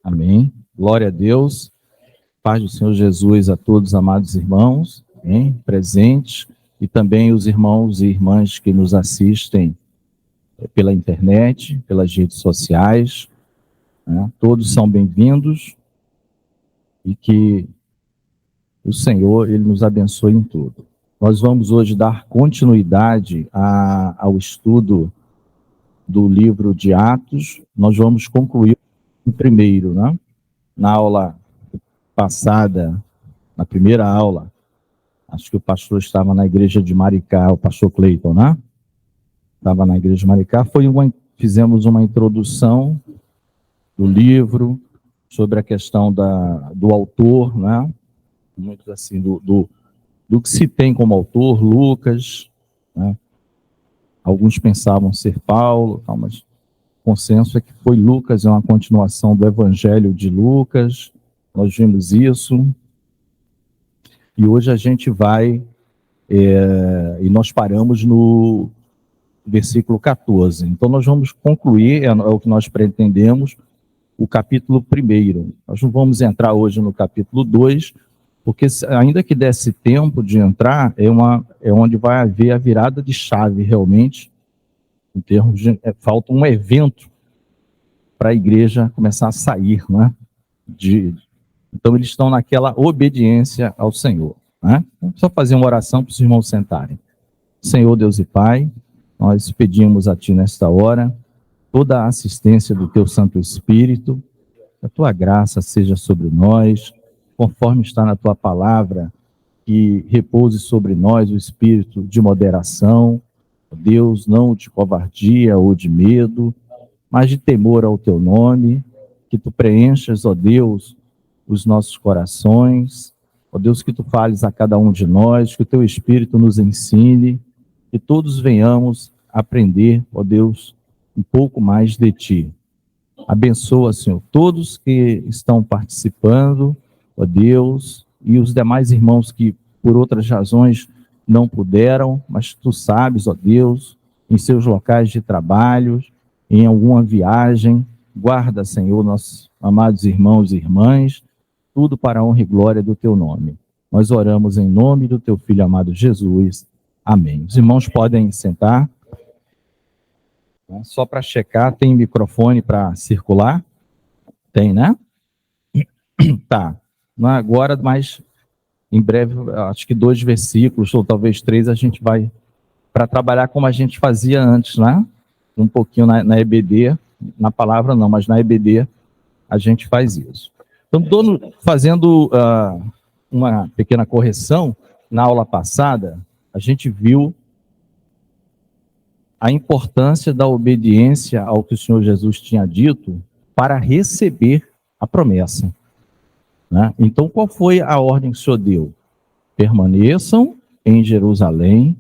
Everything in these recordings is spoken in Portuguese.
Amém. Glória a Deus. Paz do Senhor Jesus a todos, amados irmãos, presentes, e também os irmãos e irmãs que nos assistem pela internet, pelas redes sociais. Todos são bem-vindos e que o Senhor, Ele nos abençoe em tudo. Nós vamos hoje dar continuidade ao estudo do livro de Atos. Nós vamos concluir o primeiro, né? Na aula passada, na primeira aula, acho que o pastor estava na igreja de Maricá, o pastor Cleiton, né? Estava na igreja de Maricá, fizemos uma introdução do livro, sobre a questão do autor, né? Muito assim, do que se tem como autor, Lucas, né? Alguns pensavam ser Paulo, mas o consenso é que foi Lucas, é uma continuação do Evangelho de Lucas. Nós vimos isso. E hoje a gente vai, e nós paramos no versículo 14. Então nós vamos concluir, é o que nós pretendemos, o capítulo 1. Nós não vamos entrar hoje no capítulo 2, porque ainda que desse tempo de entrar, é onde vai haver a virada de chave realmente, em termos de, falta um evento para a igreja começar a sair, né? Então eles estão naquela obediência ao Senhor, né? Vamos só fazer uma oração para os irmãos sentarem. Senhor Deus e Pai, nós pedimos a Ti nesta hora toda a assistência do Teu Santo Espírito, que a Tua graça seja sobre nós, conforme está na Tua palavra, que repouse sobre nós o espírito de moderação, Deus, não de covardia ou de medo, mas de temor ao Teu nome, que Tu preenchas, ó Deus, os nossos corações, ó Deus, que Tu fales a cada um de nós, que o Teu Espírito nos ensine, que todos venhamos aprender, ó Deus, um pouco mais de Ti. Abençoa, Senhor, todos que estão participando, ó Deus, e os demais irmãos que, por outras razões, não puderam, mas Tu sabes, ó Deus, em seus locais de trabalho, em alguma viagem. Guarda, Senhor, nossos amados irmãos e irmãs, tudo para a honra e glória do Teu nome. Nós oramos em nome do Teu Filho amado Jesus. Amém. Os irmãos podem sentar. Só para checar, tem microfone para circular? Tem, né? Tá. Não é agora, mas em breve, acho que 2 versículos, ou talvez 3, a gente vai para trabalhar como a gente fazia antes, né? Um pouquinho na EBD, na palavra não, mas na EBD a gente faz isso. Então, estou fazendo uma pequena correção. Na aula passada, a gente viu a importância da obediência ao que o Senhor Jesus tinha dito para receber a promessa, né? Então, qual foi a ordem que o Senhor deu? Permaneçam em Jerusalém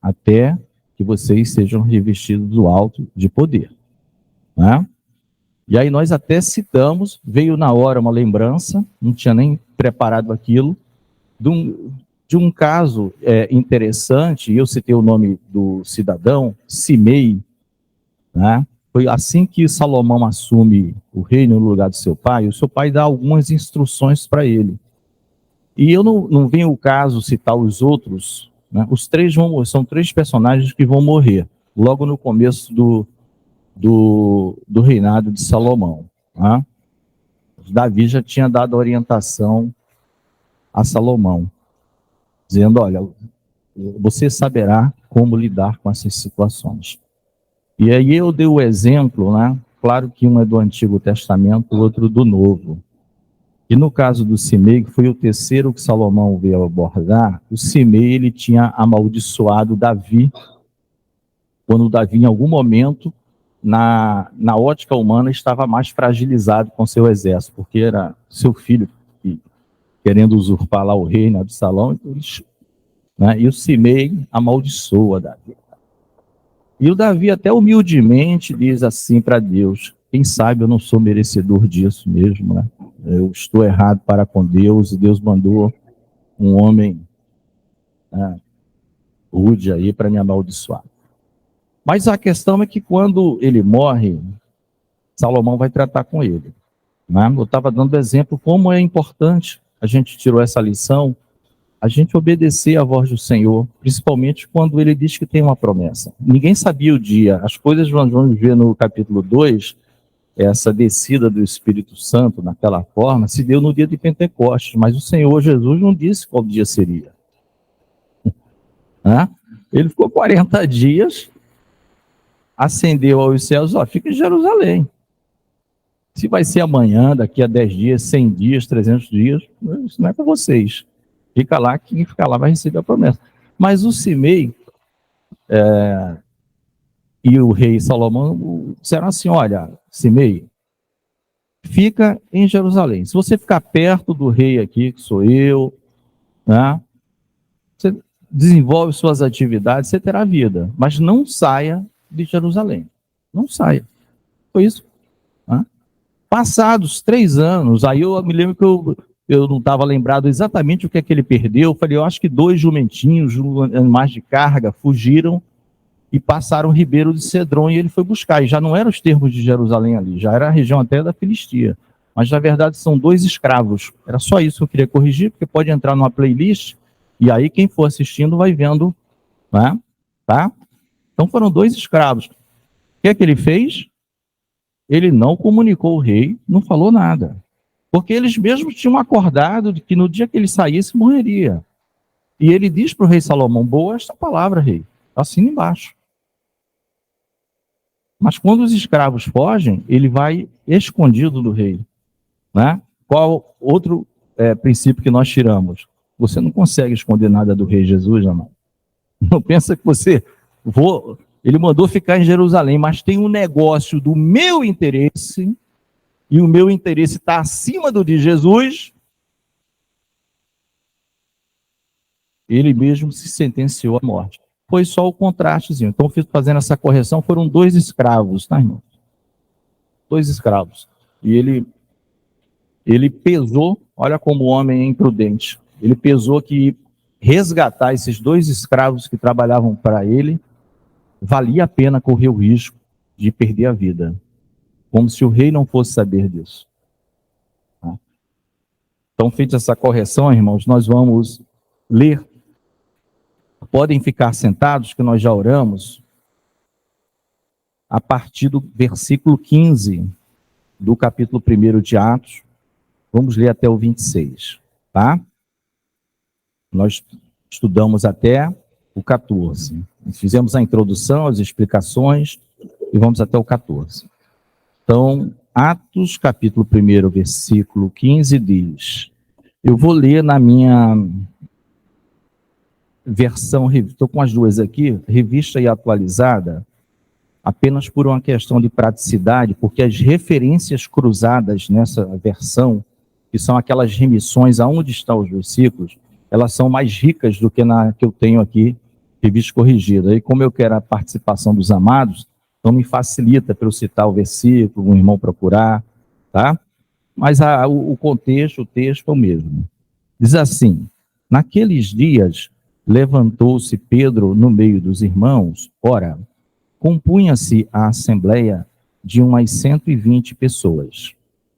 até que vocês sejam revestidos do alto de poder, né? E aí nós até citamos, veio na hora uma lembrança, não tinha nem preparado aquilo, de um caso interessante, e eu citei o nome do cidadão, Simei, né? Foi assim que Salomão assume o reino no lugar do seu pai, o seu pai dá algumas instruções para ele. E eu não venho o caso citar os outros, né? Os 3 são 3 personagens que vão morrer, logo no começo do reinado de Salomão, né? Davi já tinha dado orientação a Salomão, dizendo, olha, você saberá como lidar com essas situações. E aí eu dei o exemplo, né? Claro que um é do Antigo Testamento, o outro do Novo. E no caso do Simei, que foi o terceiro que Salomão veio abordar, o Simei, ele tinha amaldiçoado Davi, quando Davi, em algum momento, na ótica humana, estava mais fragilizado com seu exército, porque era seu filho querendo usurpar lá o reino, Absalão, então né? E o Simei amaldiçoa Davi. E o Davi até humildemente diz assim para Deus, quem sabe eu não sou merecedor disso mesmo, né? Eu estou errado para com Deus, e Deus mandou um homem, né, rude aí para me amaldiçoar. Mas a questão é que quando ele morre, Salomão vai tratar com ele. né? Eu estava dando exemplo como é importante, a gente tirou essa lição, a gente obedecer à voz do Senhor, principalmente quando ele diz que tem uma promessa. Ninguém sabia o dia, as coisas vamos ver no capítulo 2, essa descida do Espírito Santo naquela forma, se deu no dia de Pentecostes, mas o Senhor Jesus não disse qual dia seria. Né? Ele ficou 40 dias, ascendeu aos céus, fica em Jerusalém. Se vai ser amanhã, daqui a 10 dias, 100 dias, 300 dias, isso não é com vocês. Fica lá, quem ficar lá vai receber a promessa. Mas o Simei e o rei Salomão disseram assim, olha, Simei, fica em Jerusalém. Se você ficar perto do rei aqui, que sou eu, né, você desenvolve suas atividades, você terá vida. Mas não saia de Jerusalém. Não saia. Foi isso. Né? Passados 3 anos, aí eu me lembro que eu não estava lembrado exatamente o que é que ele perdeu. Eu falei, eu acho que 2 jumentinhos, animais de carga, fugiram e passaram o ribeiro de Cedron, e ele foi buscar. E já não eram os termos de Jerusalém ali, já era a região até da Filistia. Mas, na verdade, são 2 escravos. Era só isso que eu queria corrigir, porque pode entrar numa playlist, e aí quem for assistindo vai vendo, né? Tá? Então foram 2 escravos. O que é que ele fez? Ele não comunicou ao rei, não falou nada. Porque eles mesmos tinham acordado de que no dia que ele saísse, morreria. E ele diz para o rei Salomão, boa esta palavra, rei, assina embaixo. Mas quando os escravos fogem, ele vai escondido do rei. Né? Qual outro princípio que nós tiramos? Você não consegue esconder nada do rei Jesus, amado. Não pensa que você... Ele mandou ficar em Jerusalém, mas tem um negócio do meu interesse, e o meu interesse está acima do de Jesus. Ele mesmo se sentenciou à morte. Foi só o contrastezinho. Então, fazendo essa correção, foram 2 escravos, tá, irmão? 2 escravos. E ele pesou, olha como o homem é imprudente, ele pesou que resgatar esses 2 escravos que trabalhavam para ele, valia a pena correr o risco de perder a vida. Como se o rei não fosse saber disso. Então, feita essa correção, irmãos, nós vamos ler. Podem ficar sentados, que nós já oramos, a partir do versículo 15 do capítulo 1 de Atos. Vamos ler até o 26, tá? Nós estudamos até o 14. Fizemos a introdução, as explicações, e vamos até o 14. Então, Atos, capítulo 1, versículo 15, diz... Eu vou ler na minha versão, estou com as 2 aqui, revista e atualizada, apenas por uma questão de praticidade, porque as referências cruzadas nessa versão, que são aquelas remissões aonde estão os versículos, elas são mais ricas do que na que eu tenho aqui, revista corrigida. E como eu quero a participação dos amados, então me facilita para eu citar o versículo, um irmão procurar, tá? Mas o contexto, o texto é o mesmo. Diz assim, naqueles dias, levantou-se Pedro no meio dos irmãos, ora, compunha-se a assembleia de umas 120 pessoas,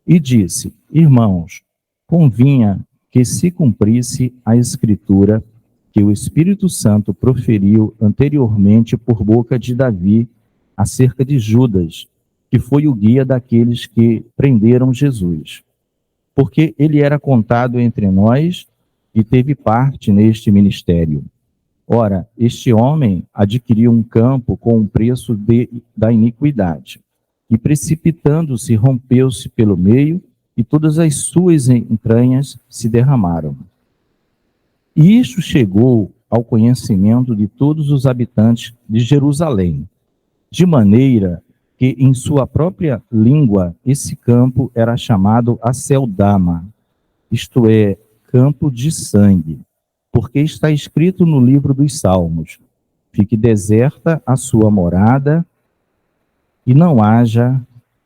e disse, irmãos, convinha que se cumprisse a escritura que o Espírito Santo proferiu anteriormente por boca de Davi acerca de Judas, que foi o guia daqueles que prenderam Jesus. Porque ele era contado entre nós e teve parte neste ministério. Ora, este homem adquiriu um campo com um preço da iniquidade, e precipitando-se, rompeu-se pelo meio, e todas as suas entranhas se derramaram. E isto chegou ao conhecimento de todos os habitantes de Jerusalém, de maneira que em sua própria língua esse campo era chamado Aceldama, isto é, campo de sangue, porque está escrito no livro dos Salmos, fique deserta a sua morada e não haja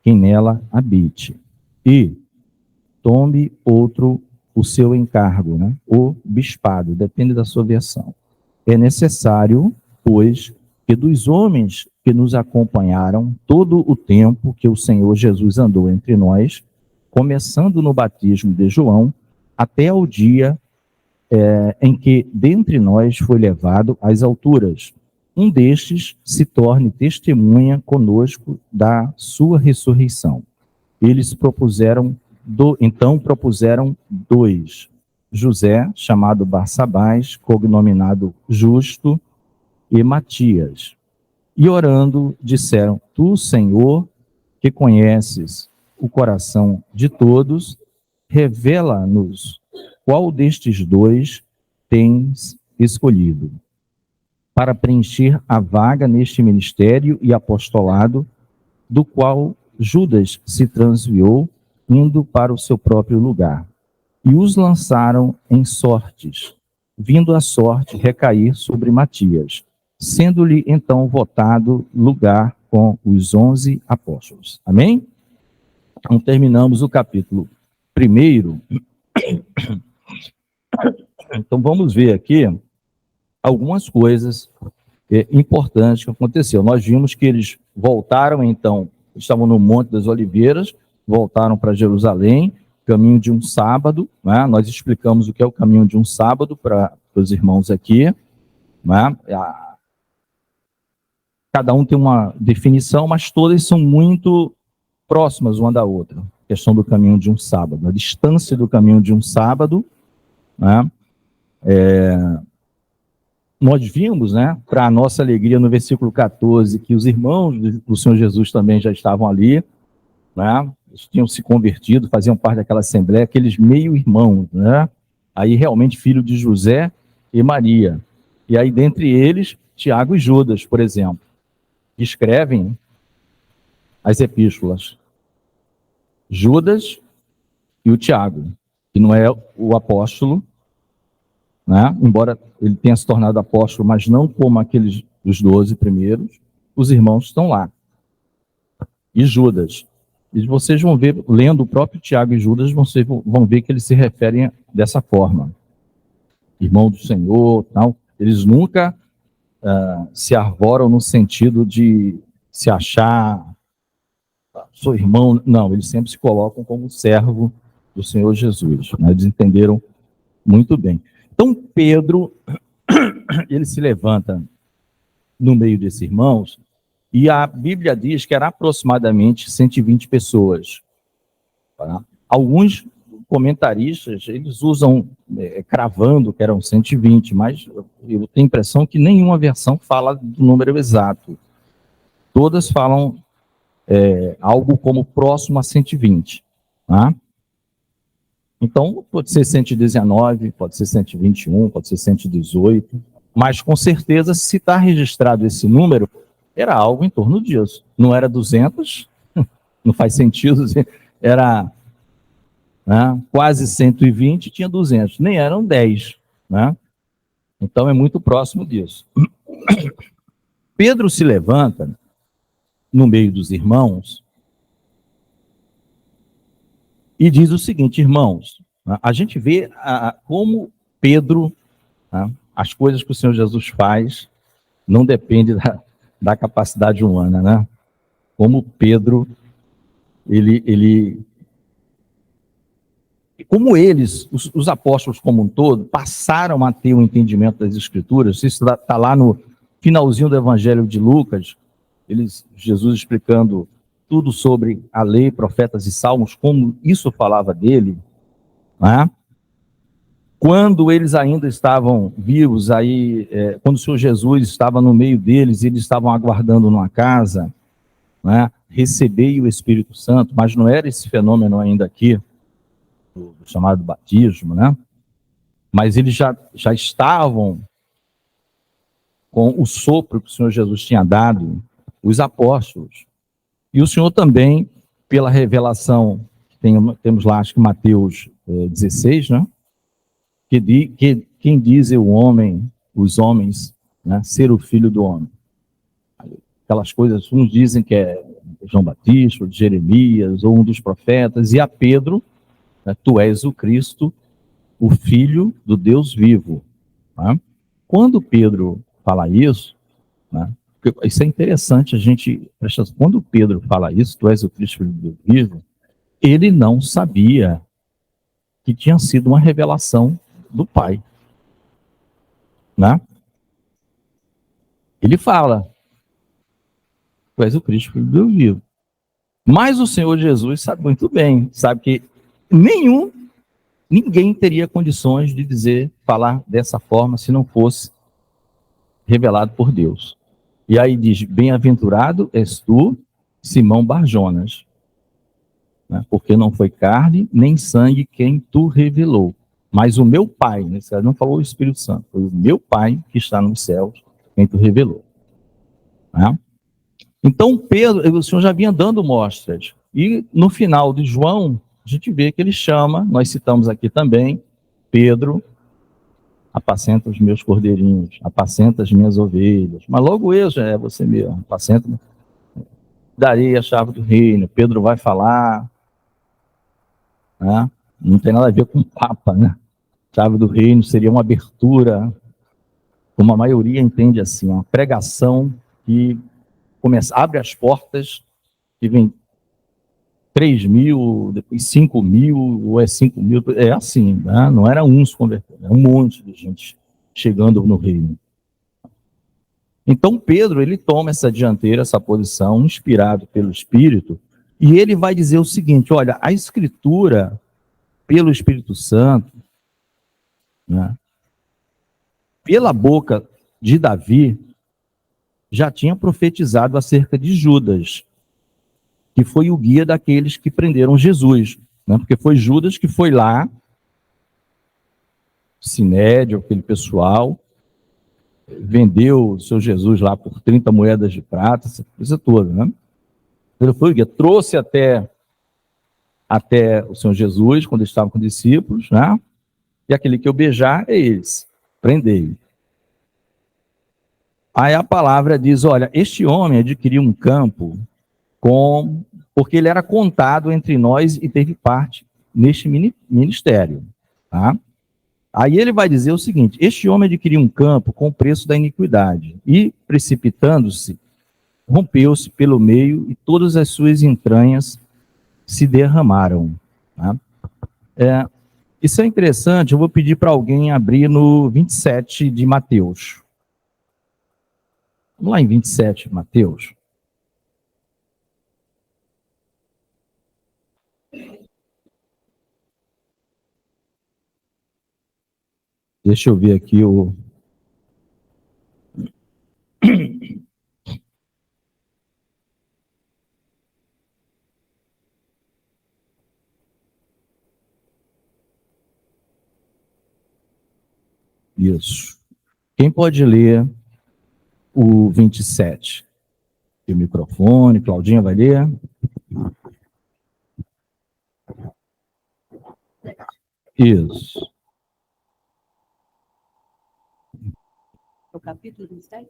quem nela habite. E tome outro o seu encargo, né? O bispado, depende da sua versão. É necessário, pois, que dos homens que nos acompanharam todo o tempo que o Senhor Jesus andou entre nós, começando no batismo de João, até o dia em que dentre nós foi levado às alturas. Um destes se torne testemunha conosco da sua ressurreição. Eles então propuseram dois: José, chamado Barsabás, cognominado Justo, e Matias. E orando, disseram: Tu, Senhor, que conheces o coração de todos, revela-nos qual destes dois tens escolhido para preencher a vaga neste ministério e apostolado, do qual Judas se transviou, indo para o seu próprio lugar. E os lançaram em sortes, vindo a sorte recair sobre Matias, sendo-lhe então votado lugar com os 11 apóstolos. Amém? Então, terminamos o capítulo 1. Então, vamos ver aqui algumas coisas importantes que aconteceu. Nós vimos que eles voltaram, então, estavam no Monte das Oliveiras, voltaram para Jerusalém, caminho de um sábado, né? Nós explicamos o que é o caminho de um sábado para os irmãos aqui, né? Cada um tem uma definição, mas todas são muito próximas uma da outra. A questão do caminho de um sábado, a distância do caminho de um sábado, né? Nós vimos, né, para a nossa alegria, no versículo 14, que os irmãos do Senhor Jesus também já estavam ali, né? Eles tinham se convertido, faziam parte daquela assembleia, aqueles meio-irmãos, né? Aí realmente filho de José e Maria. E aí dentre eles, Tiago e Judas, por exemplo, que escrevem as epístolas. Judas e o Tiago, que não é o apóstolo, né? Embora ele tenha se tornado apóstolo, mas não como aqueles dos 12 primeiros, os irmãos estão lá. E Judas. E vocês vão ver, lendo o próprio Tiago e Judas, vocês vão ver que eles se referem dessa forma. Irmão do Senhor, tal. Eles nunca se arvoram no sentido de se achar, sou irmão. Não, eles sempre se colocam como servo do Senhor Jesus, né? Eles entenderam muito bem. Então, Pedro, ele se levanta no meio desses irmãos, e a Bíblia diz que era aproximadamente 120 pessoas. Tá? Alguns comentaristas, eles usam, cravando que eram 120, mas eu tenho a impressão que nenhuma versão fala do número exato. Todas falam algo como próximo a 120. Tá? Então, pode ser 119, pode ser 121, pode ser 118, mas com certeza, se está registrado esse número, era algo em torno disso. Não era 200, não faz sentido, era, né, quase 120, tinha 200, nem eram 10, né? Então é muito próximo disso. Pedro se levanta no meio dos irmãos e diz o seguinte: irmãos, a gente vê como Pedro, as coisas que o Senhor Jesus faz, não depende da capacidade humana, né? Como Pedro, como eles, os apóstolos como um todo, passaram a ter o entendimento das Escrituras. Isso está lá no finalzinho do Evangelho de Lucas, Jesus explicando tudo sobre a lei, profetas e salmos, como isso falava dele, né? Quando eles ainda estavam vivos, quando o Senhor Jesus estava no meio deles, eles estavam aguardando numa casa, né? Recebei o Espírito Santo, mas não era esse fenômeno ainda aqui, do chamado batismo, né? Mas eles já estavam com o sopro que o Senhor Jesus tinha dado, os apóstolos. E o Senhor também, pela revelação, temos lá, acho que Mateus 16, né? Quem diz os homens, né, ser o filho do homem. Aquelas coisas, uns dizem que é João Batista, Jeremias, ou um dos profetas, e a Pedro, né, tu és o Cristo, o Filho do Deus vivo. Né? Quando Pedro fala isso, né, isso é interessante, quando Pedro fala isso, tu és o Cristo, Filho do Deus vivo, ele não sabia que tinha sido uma revelação do Pai, né? Ele fala, tu és o Cristo, filho do Deus vivo. Mas o Senhor Jesus sabe muito bem, sabe que ninguém teria condições de falar dessa forma se não fosse revelado por Deus. E aí diz, bem-aventurado és tu, Simão Barjonas, né? Porque não foi carne nem sangue quem tu revelou, mas o meu Pai, nesse caso não falou o Espírito Santo, foi o meu Pai que está nos céus quem tu revelou. Né? Então Pedro, o Senhor já vinha dando mostras, e no final de João, a gente vê que ele chama, nós citamos aqui também, Pedro, apacenta os meus cordeirinhos, apacenta as minhas ovelhas, mas logo eu já é você mesmo, apacenta, darei a chave do reino, Pedro vai falar, né? Não tem nada a ver com o Papa, né? Chave do reino seria uma abertura, como a maioria entende assim, uma pregação que abre as portas, que vem 3.000, depois 5.000, ou é 5.000, é assim, né? Não era um se convertendo, era um monte de gente chegando no reino. Então Pedro, ele toma essa dianteira, essa posição, inspirado pelo Espírito, e ele vai dizer o seguinte, olha, a Escritura, pelo Espírito Santo, né, pela boca de Davi, já tinha profetizado acerca de Judas, que foi o guia daqueles que prenderam Jesus, né, porque foi Judas que foi lá, Sinédrio, aquele pessoal, vendeu o seu Jesus lá por 30 moedas de prata, essa coisa toda, né? Ele foi o guia, trouxe até o Senhor Jesus, quando ele estava com os discípulos, né? E aquele que eu beijar é eles, prendei. Aí a palavra diz, olha, este homem adquiriu um campo porque ele era contado entre nós e teve parte neste ministério, tá? Aí ele vai dizer o seguinte, este homem adquiriu um campo com o preço da iniquidade e, precipitando-se, rompeu-se pelo meio e todas as suas entranhas se derramaram. Tá? Isso é interessante, eu vou pedir para alguém abrir no 27 de Mateus. Vamos lá em 27 de Mateus. Deixa eu ver aqui o... Isso. Quem pode ler o 27? Tem o microfone, Claudinha vai ler? Isso. O capítulo 27?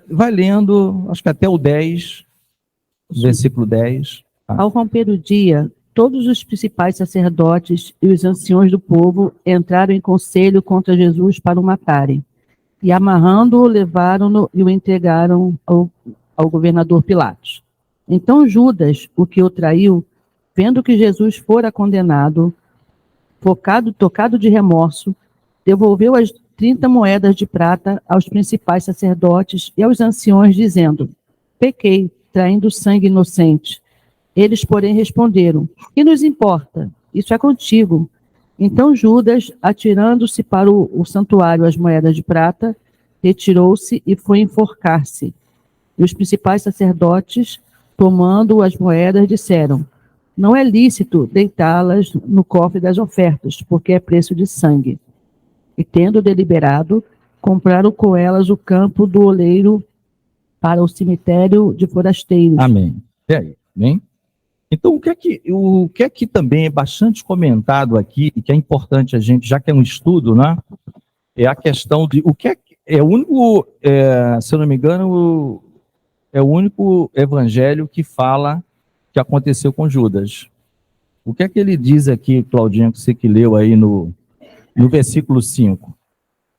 Vai lendo, acho que até o 10, versículo 10. Tá? Ao romper o dia, todos os principais sacerdotes e os anciões do povo entraram em conselho contra Jesus para o matarem. E amarrando-o, levaram-no e o entregaram ao governador Pilatos. Então Judas, o que o traiu, vendo que Jesus fora condenado, tocado de remorso, devolveu as 30 moedas de prata aos principais sacerdotes e aos anciões, dizendo, pequei, traindo sangue inocente. Eles, porém, responderam, que nos importa? Isso é contigo. Então Judas, atirando-se para o santuário as moedas de prata, retirou-se e foi enforcar-se. E os principais sacerdotes, tomando as moedas, disseram, não é lícito deitá-las no cofre das ofertas, porque é preço de sangue. E tendo deliberado, compraram com elas o campo do oleiro para o cemitério de forasteiros. Amém. E aí? Amém? Então, o que é que também é bastante comentado aqui, e que é importante a gente, já que é um estudo, né? É a questão de o que é o único, se eu não me engano, é o único evangelho que fala que aconteceu com Judas. O que é que ele diz aqui, Claudinha, que você que leu aí no versículo 5?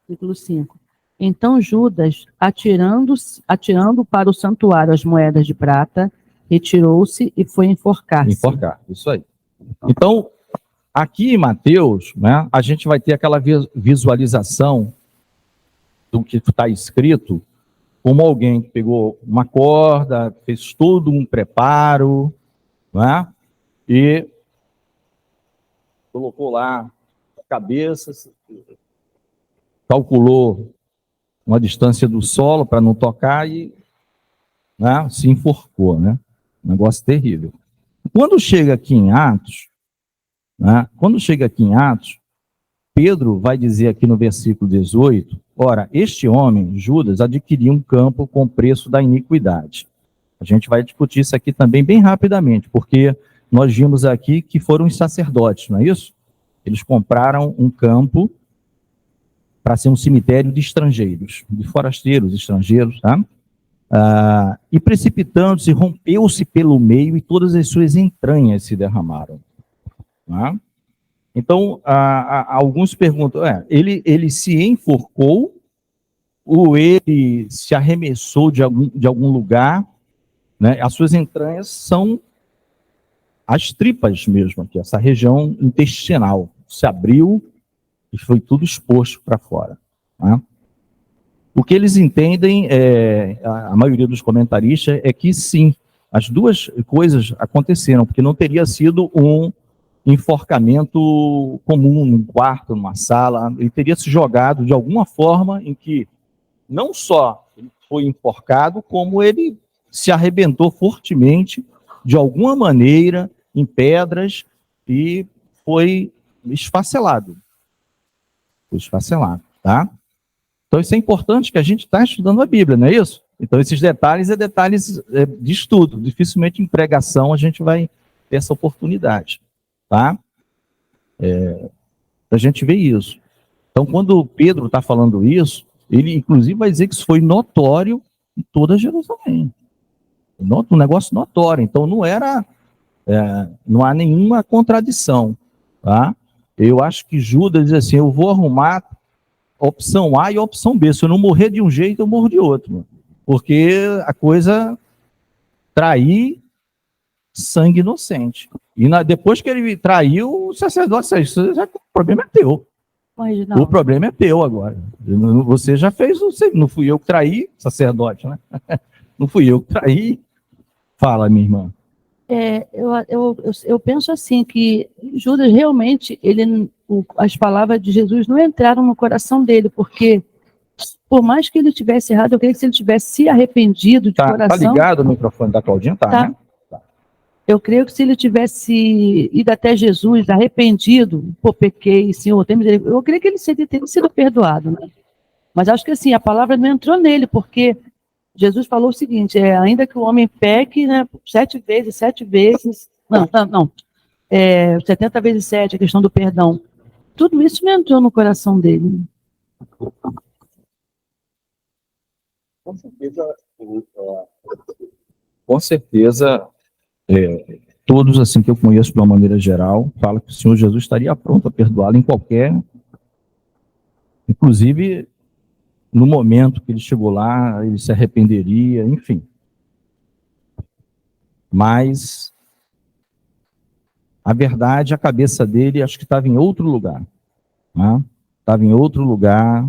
Versículo 5. Então Judas, atirando para o santuário as moedas de prata, retirou-se e foi enforcar-se. Enforcar, isso aí. Então, aqui em Mateus, né, a gente vai ter aquela visualização do que está escrito, como alguém que pegou uma corda, fez todo um preparo, né, e colocou lá a cabeça, calculou uma distância do solo para não tocar e, né, se enforcou, né? Um negócio terrível. Quando chega aqui em Atos, né, Pedro vai dizer aqui no versículo 18, ora, este homem, Judas, adquiriu um campo com preço da iniquidade. A gente vai discutir isso aqui também bem rapidamente, porque nós vimos aqui que foram os sacerdotes, não é isso? Eles compraram um campo para ser um cemitério de estrangeiros, de forasteiros estrangeiros, tá? E precipitando-se, rompeu-se pelo meio e todas as suas entranhas se derramaram. Tá? Então, alguns perguntam, ele se enforcou ou ele se arremessou de algum lugar, né? As suas entranhas são as tripas mesmo, aqui, essa região intestinal, se abriu e foi tudo exposto para fora. Tá? O que eles entendem, a maioria dos comentaristas, é que sim, as duas coisas aconteceram, porque não teria sido um enforcamento comum num quarto, numa sala, ele teria se jogado de alguma forma em que não só ele foi enforcado, como ele se arrebentou fortemente, de alguma maneira, em pedras, e foi esfacelado. Foi esfacelado, tá? Então isso é importante, que a gente está estudando a Bíblia, não é isso? Então esses detalhes detalhes de estudo, dificilmente em pregação a gente vai ter essa oportunidade, tá? A gente vê isso. Então quando Pedro está falando isso, ele inclusive vai dizer que isso foi notório em toda Jerusalém. Um negócio notório, então não era, não há nenhuma contradição, tá? Eu acho que Judas diz assim, eu vou arrumar opção A e opção B, se eu não morrer de um jeito, eu morro de outro, porque a coisa trair sangue inocente, e depois que ele traiu, o sacerdote disse, o problema é teu. O problema é teu agora, você já fez, não fui eu que traí, sacerdote, né? Não fui eu que traí. Fala, minha irmã. Eu penso assim, que Judas realmente, as palavras de Jesus não entraram no coração dele, porque por mais que ele tivesse errado, eu creio que se ele tivesse se arrependido de coração... Tá ligado o microfone da Claudinha? Tá, né? Tá. Eu creio que se ele tivesse ido até Jesus, arrependido, pequei, Senhor, tem misericórdia, eu creio que ele teria sido perdoado, né? Mas acho que assim, a palavra não entrou nele, porque Jesus falou o seguinte, ainda que o homem peque, né, 7 vezes, 70 vezes 7, a questão do perdão. Tudo isso não entrou no coração dele. Com certeza, todos assim que eu conheço de uma maneira geral, falam que o Senhor Jesus estaria pronto a perdoá-lo em qualquer, inclusive no momento que ele chegou lá, ele se arrependeria, enfim. Mas a verdade, a cabeça dele, acho que estava em outro lugar. Né? Estava em outro lugar,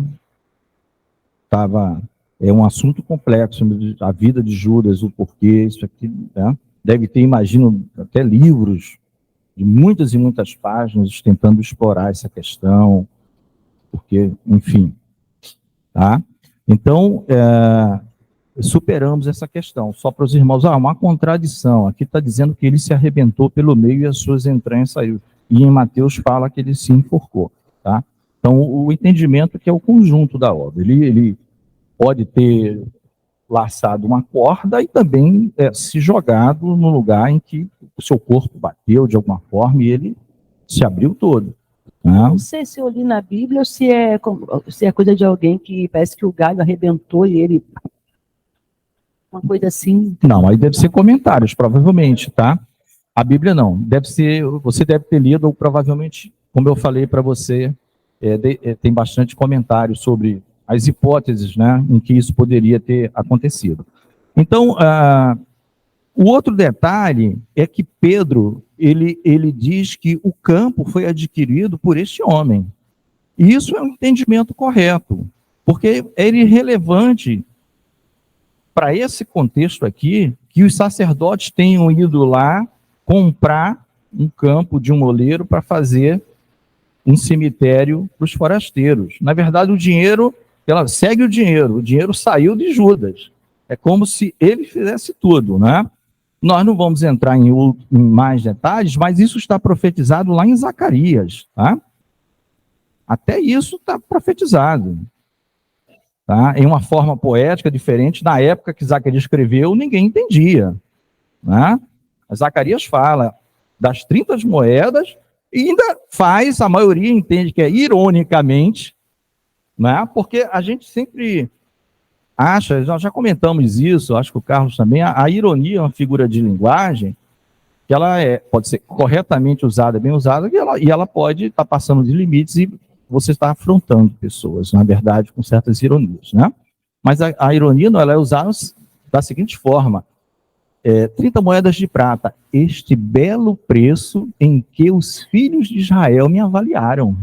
é um assunto complexo, a vida de Judas, o porquê, isso aqui, né? Deve ter, imagino, até livros de muitas e muitas páginas tentando explorar essa questão, porque, enfim, tá? Então, superamos essa questão. Só para os irmãos, uma contradição. Aqui está dizendo que ele se arrebentou pelo meio e as suas entranhas saíram. E em Mateus fala que ele se enforcou, tá? Então, o entendimento que é o conjunto da obra. Ele pode ter laçado uma corda e também se jogado no lugar em que o seu corpo bateu de alguma forma e ele se abriu todo. Não sei se eu li na Bíblia ou se é coisa de alguém que parece que o galho arrebentou e ele... Uma coisa assim. Não, aí deve ser comentários, provavelmente, tá? A Bíblia não. Você deve ter lido, ou provavelmente, como eu falei para você, tem bastante comentário sobre as hipóteses, né, em que isso poderia ter acontecido. Então, O outro detalhe é que Pedro, ele diz que o campo foi adquirido por este homem. E isso é um entendimento correto, porque é irrelevante para esse contexto aqui que os sacerdotes tenham ido lá comprar um campo de um oleiro para fazer um cemitério para os forasteiros. Na verdade, o dinheiro, ela segue o dinheiro saiu de Judas. É como se ele fizesse tudo, né? Nós não vamos entrar em mais detalhes, mas isso está profetizado lá em Zacarias, tá? Até isso está profetizado, tá? Em uma forma poética diferente. Na época que Zacarias escreveu, ninguém entendia, né? Zacarias fala das 30 moedas e ainda faz, a maioria entende que é ironicamente, né? Porque a gente sempre acha, nós já comentamos isso, acho que o Carlos também, a ironia é uma figura de linguagem que ela pode ser corretamente usada, bem usada, e ela pode estar passando de limites e você está afrontando pessoas, na verdade, com certas ironias, né? Mas a ironia, ela é usada da seguinte forma: 30 moedas de prata, este belo preço em que os filhos de Israel me avaliaram.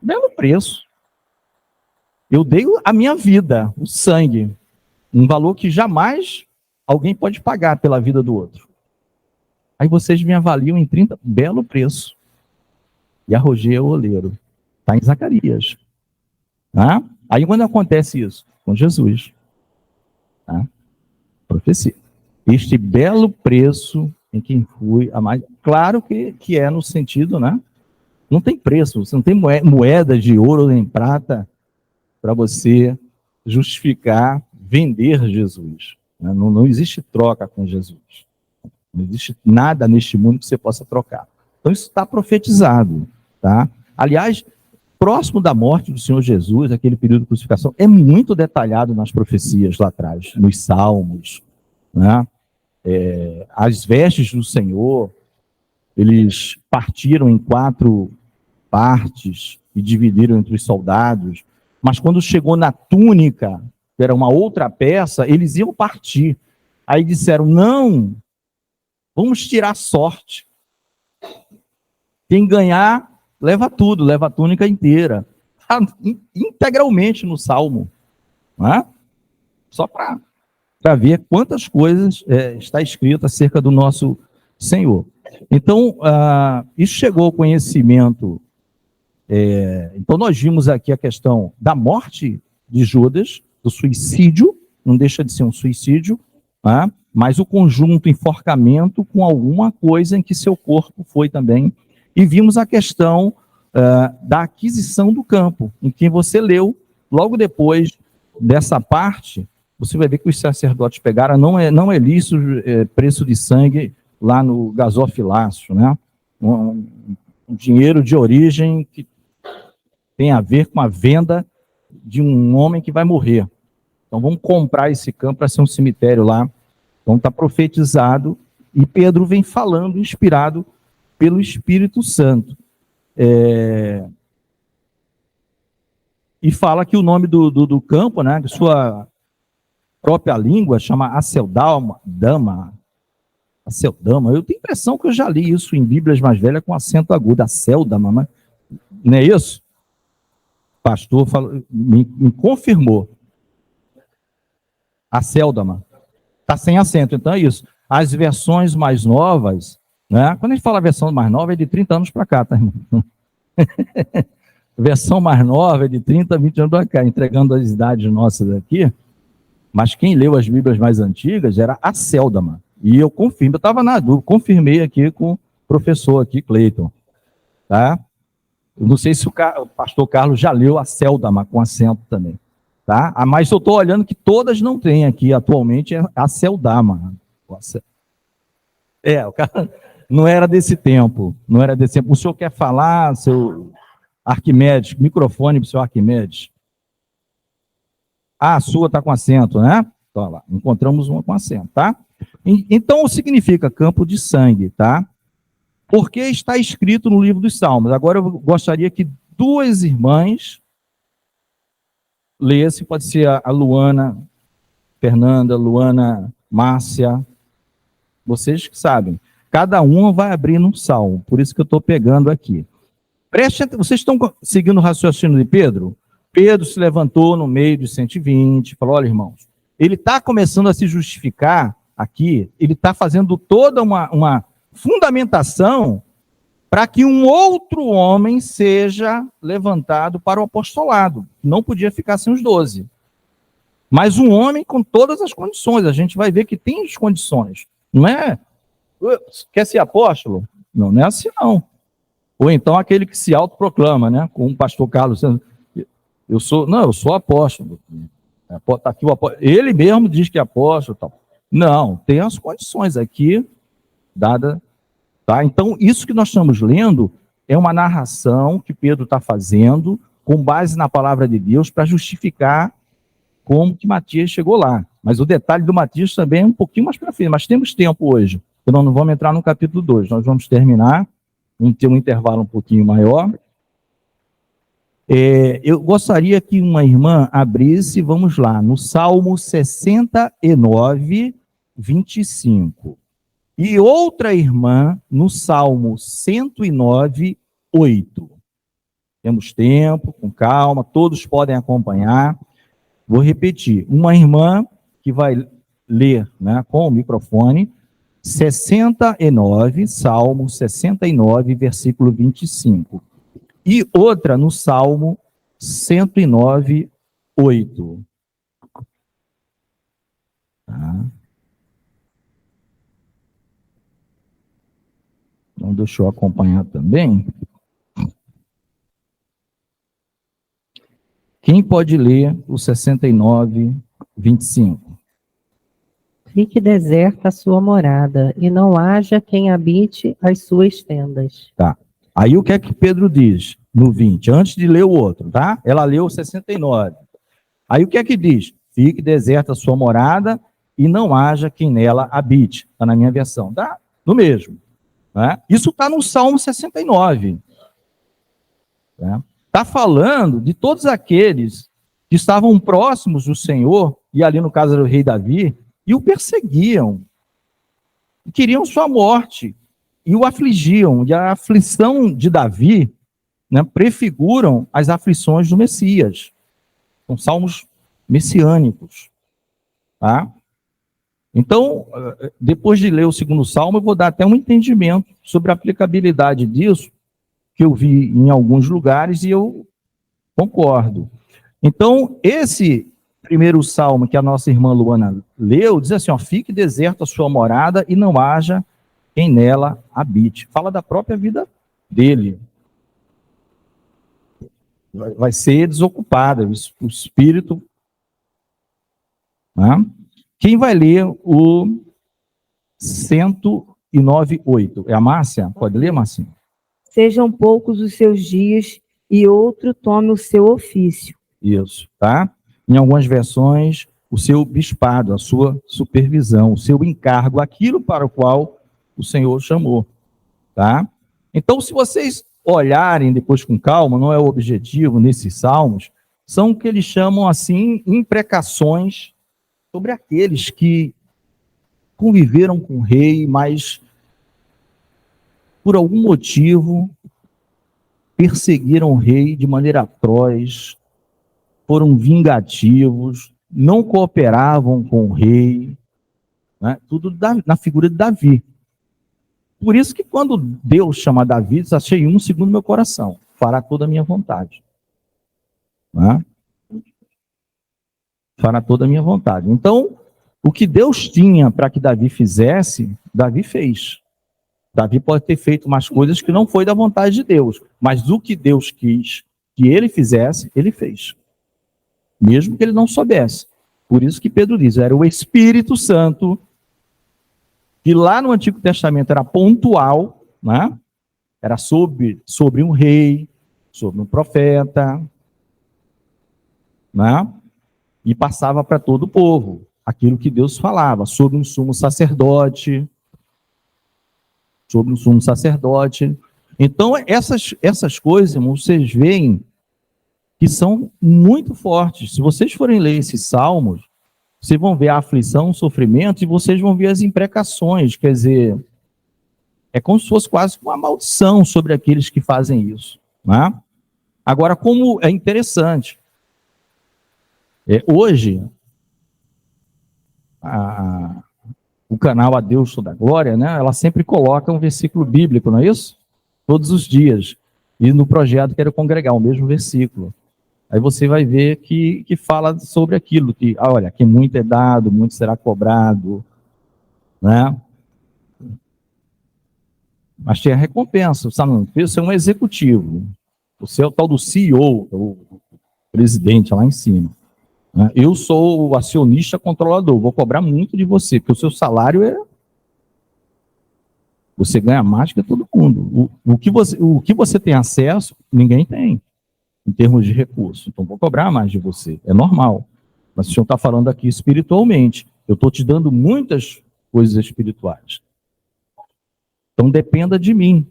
Belo preço. Eu dei a minha vida, o sangue, um valor que jamais alguém pode pagar pela vida do outro. Aí vocês me avaliam em 30, belo preço. E arrojei o oleiro. Está em Zacarias. Tá? Aí quando acontece isso? Com Jesus. Tá? Profecia. Este belo preço em quem fui a mais. Claro que é no sentido, né? Não tem preço, você não tem moeda de ouro nem prata para você justificar vender Jesus. Né? Não existe troca com Jesus. Não existe nada neste mundo que você possa trocar. Então isso está profetizado. Tá? Aliás, próximo da morte do Senhor Jesus, aquele período de crucificação, é muito detalhado nas profecias lá atrás, nos Salmos, né? As vestes do Senhor, eles partiram em 4 partes e dividiram entre os soldados, mas quando chegou na túnica, que era uma outra peça, eles iam partir. Aí disseram, não, vamos tirar sorte. Quem ganhar, leva tudo, leva a túnica inteira. Integralmente no Salmo. Não é? Só para ver quantas coisas está escrito acerca do nosso Senhor. Então, isso chegou ao conhecimento. Então, nós vimos aqui a questão da morte de Judas, do suicídio, não deixa de ser um suicídio, né? Mas o conjunto enforcamento com alguma coisa em que seu corpo foi também. E vimos a questão da aquisição do campo, em que você leu, logo depois dessa parte, você vai ver que os sacerdotes pegaram, não é lícito preço de sangue lá no gasofilácio, né? Um dinheiro de origem que tem a ver com a venda de um homem que vai morrer. Então vamos comprar esse campo para ser um cemitério lá. Então está profetizado, e Pedro vem falando, inspirado pelo Espírito Santo. E fala que o nome do campo, né, que sua própria língua chama Aceldama. Aceldama. Eu tenho a impressão que eu já li isso em Bíblias mais velhas com acento agudo. Aceldama, mas não é isso? O pastor me confirmou. Aceldama. Está sem acento, então é isso. As versões mais novas, né? Quando a gente fala versão mais nova, é de 30 anos para cá, tá, irmão? Versão mais nova é de 30, 20 anos para cá, entregando as idades nossas aqui. Mas quem leu as Bíblias mais antigas era Aceldama. E eu confirmo, eu estava na dúvida, confirmei aqui com o professor aqui, Cleiton. Tá? Eu não sei se o pastor Carlos já leu Aceldama com acento também. Tá? Mas eu estou olhando que todas não têm aqui atualmente Aceldama. O cara não era desse tempo. Não era desse tempo. O senhor quer falar, seu Arquimedes? Microfone para o senhor Arquimedes. A sua está com acento, né? Então, lá, encontramos uma com acento, tá? Então, significa campo de sangue, tá? Porque está escrito no livro dos Salmos. Agora, eu gostaria que 2 irmãs lessem, pode ser a Luana Fernanda, Luana, Márcia, vocês que sabem. Cada uma vai abrir num salmo, por isso que eu estou pegando aqui. Vocês estão seguindo o raciocínio de Pedro? Pedro se levantou no meio de 120, falou, olha, irmãos, ele está começando a se justificar aqui, ele está fazendo toda uma fundamentação para que um outro homem seja levantado para o apostolado. Não podia ficar sem os 12. Mas um homem com todas as condições, a gente vai ver que tem as condições. Não é, quer ser apóstolo? Não, não é assim não. Ou então aquele que se autoproclama, né? Com o pastor Carlos, eu sou apóstolo. Tá aqui o apóstolo. Ele mesmo diz que é apóstolo. Tal. Não, tem as condições aqui, dada. Tá? Então, isso que nós estamos lendo é uma narração que Pedro está fazendo com base na palavra de Deus para justificar como que Matias chegou lá. Mas o detalhe do Matias também é um pouquinho mais para frente, mas temos tempo hoje. Então, não vamos entrar no capítulo 2, nós vamos terminar, vamos ter um intervalo um pouquinho maior. Eu gostaria que uma irmã abrisse, vamos lá, no Salmo 69, 25. E outra irmã no Salmo 109, 8. Temos tempo, com calma, todos podem acompanhar. Vou repetir. Uma irmã que vai ler, né, com o microfone, 69, Salmo 69, versículo 25. E outra no Salmo 109, 8. Tá. Então, deixa eu acompanhar também. Quem pode ler o 69, 25? Fique deserta a sua morada, e não haja quem habite as suas tendas. Tá. Aí o que é que Pedro diz no 20? Antes de ler o outro, tá? Ela leu o 69. Aí o que é que diz? Fique deserta a sua morada, e não haja quem nela habite. Está na minha versão. Tá? No mesmo. Né? Isso está no Salmo 69. Está falando de todos aqueles que estavam próximos do Senhor, e ali no caso era o rei Davi, e o perseguiam, e queriam sua morte, e o afligiam. E a aflição de Davi, né, prefiguram as aflições do Messias. São salmos messiânicos. Tá? Então, depois de ler o segundo salmo, eu vou dar até um entendimento sobre a aplicabilidade disso, que eu vi em alguns lugares e eu concordo. Então, esse primeiro salmo que a nossa irmã Luana leu, diz assim, ó, fique deserta a sua morada e não haja quem nela habite. Fala da própria vida dele. Vai ser desocupada, o espírito. Né? Quem vai ler o 109:8? É a Márcia? Pode ler, Márcia? Sejam poucos os seus dias e outro tome o seu ofício. Isso, tá? Em algumas versões, o seu bispado, a sua supervisão, o seu encargo, aquilo para o qual o Senhor chamou, tá? Então, se vocês olharem depois com calma, não é o objetivo nesses salmos, são o que eles chamam, assim, imprecações sobre aqueles que conviveram com o rei, mas por algum motivo perseguiram o rei de maneira atroz, foram vingativos, não cooperavam com o rei, né? Tudo na figura de Davi. Por isso que quando Deus chama Davi, diz, achei um segundo meu coração, fará toda a minha vontade. Né? Fará toda a minha vontade. Então, o que Deus tinha para que Davi fizesse, Davi fez. Davi pode ter feito umas coisas que não foi da vontade de Deus, mas o que Deus quis que ele fizesse, ele fez. Mesmo que ele não soubesse. Por isso que Pedro diz, era o Espírito Santo, que lá no Antigo Testamento era pontual, né? Era sobre um rei, sobre um profeta, né? E passava para todo o povo, aquilo que Deus falava, sobre um sumo sacerdote, Então, essas coisas, irmãos, vocês veem que são muito fortes. Se vocês forem ler esses salmos, vocês vão ver a aflição, o sofrimento, e vocês vão ver as imprecações, quer dizer, é como se fosse quase uma maldição sobre aqueles que fazem isso, né? Agora, como é interessante, hoje, o canal A Deus Toda Glória, né, ela sempre coloca um versículo bíblico, não é isso? Todos os dias. E no projeto quero congregar o mesmo versículo. Aí você vai ver que fala sobre aquilo, que, olha, que muito é dado, muito será cobrado, né? Mas tem a recompensa, sabe? Você é um executivo, você é o tal do CEO, o presidente lá em cima, né? Eu sou o acionista controlador, vou cobrar muito de você, porque o seu salário você ganha mais que todo mundo. O que você tem acesso, ninguém tem, em termos de recursos. Então, vou cobrar mais de você, é normal. Mas o senhor está falando aqui espiritualmente. Eu estou te dando muitas coisas espirituais. Então, dependa de mim,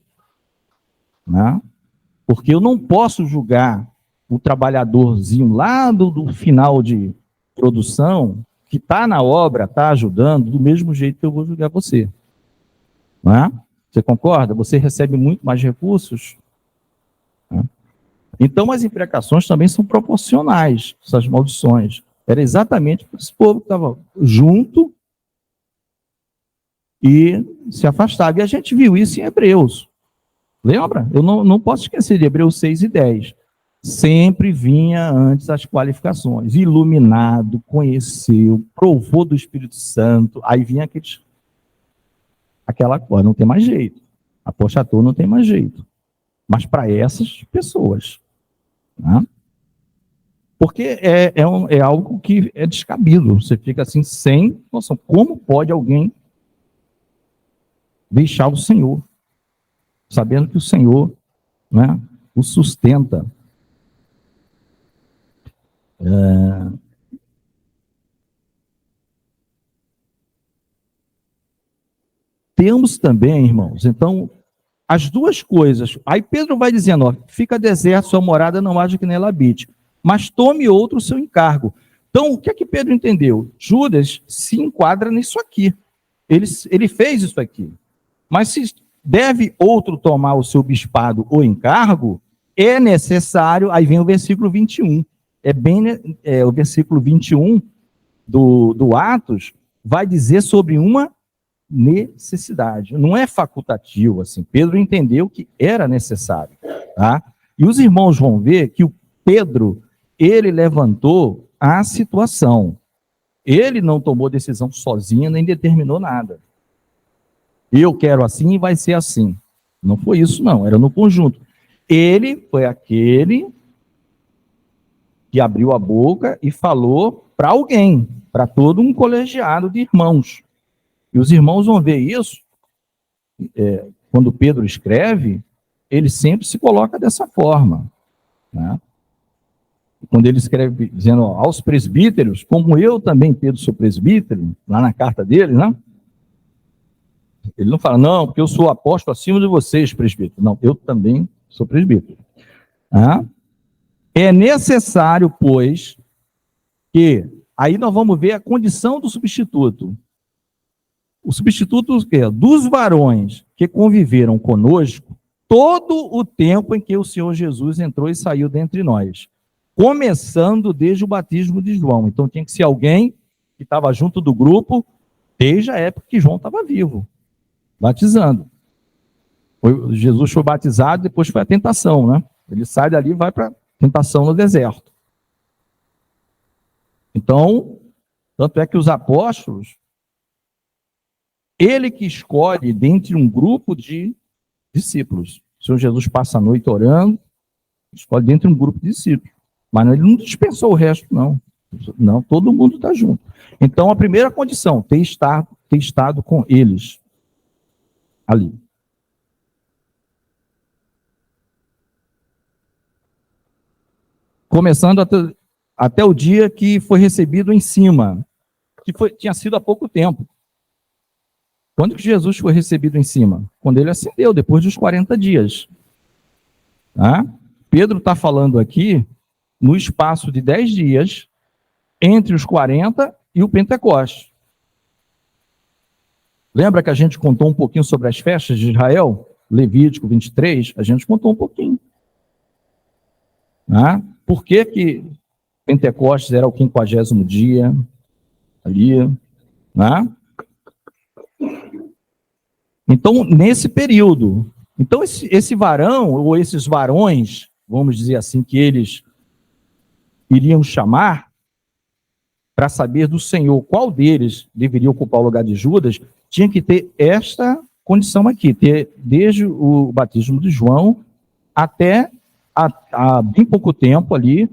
né? Porque eu não posso julgar o trabalhadorzinho lá do final de produção, que está na obra, está ajudando, do mesmo jeito que eu vou julgar você. Não é? Você concorda? Você recebe muito mais recursos. Né? Então, as imprecações também são proporcionais, essas maldições. Era exatamente para esse povo que estava junto e se afastava. E a gente viu isso em Hebreus. Lembra? Eu não posso esquecer de Hebreus 6 e 10. Sempre vinha antes as qualificações. Iluminado, conheceu, provou do Espírito Santo. Aí vinha aquela coisa, não tem mais jeito. Apostatou, não tem mais jeito. Mas para essas pessoas. Né? Porque é algo que é descabido. Você fica assim, sem noção. Como pode alguém deixar o Senhor, sabendo que o Senhor, né, o sustenta? Temos também, irmãos, então, as duas coisas. Aí Pedro vai dizendo, ó, fica deserto, sua morada não haja que nela habite, mas tome outro o seu encargo. Então, o que é que Pedro entendeu? Judas se enquadra nisso aqui. Ele fez isso aqui. Mas se deve outro tomar o seu bispado ou encargo, é necessário, aí vem o versículo 21. O versículo 21 do Atos vai dizer sobre uma necessidade. Não é facultativo, assim. Pedro entendeu que era necessário, tá? E os irmãos vão ver que o Pedro, ele levantou a situação. Ele não tomou decisão sozinho, nem determinou nada. Eu quero assim e vai ser assim. Não foi isso, não. Era no conjunto. Ele foi aquele que abriu a boca e falou para alguém, para todo um colegiado de irmãos. E os irmãos vão ver isso, quando Pedro escreve, ele sempre se coloca dessa forma. Né? Quando ele escreve dizendo aos presbíteros, como eu também, Pedro, sou presbítero, lá na carta dele, né? Ele não fala, não, porque eu sou apóstolo acima de vocês, presbítero. Não, eu também sou presbítero. É necessário, pois, que... Aí nós vamos ver a condição do substituto. O substituto dos varões que conviveram conosco todo o tempo em que o Senhor Jesus entrou e saiu dentre nós, começando desde o batismo de João. Então tinha que ser alguém que estava junto do grupo desde a época que João estava vivo, batizando. Jesus foi batizado, depois foi a tentação, né? Ele sai dali e vai para a tentação no deserto. Então, tanto é que os apóstolos, ele que escolhe dentre um grupo de discípulos. O Senhor Jesus passa a noite orando, escolhe dentre um grupo de discípulos. Mas ele não dispensou o resto, não. Não, todo mundo está junto. Então, a primeira condição, ter estado com eles ali. Começando até o dia que foi recebido em cima, tinha sido há pouco tempo. Quando que Jesus foi recebido em cima? Quando ele ascendeu, depois dos 40 dias. Tá? Pedro está falando aqui no espaço de 10 dias, entre os 40 e o Pentecostes. Lembra que a gente contou um pouquinho sobre as festas de Israel? Levítico 23, a gente contou um pouquinho. Né? Por que que Pentecostes era o 50º dia ali? Né? Então, nesse período, então esse varão, ou esses varões, vamos dizer assim, que eles iriam chamar para saber do Senhor qual deles deveria ocupar o lugar de Judas, tinha que ter esta condição aqui, ter desde o batismo de João até há bem pouco tempo ali,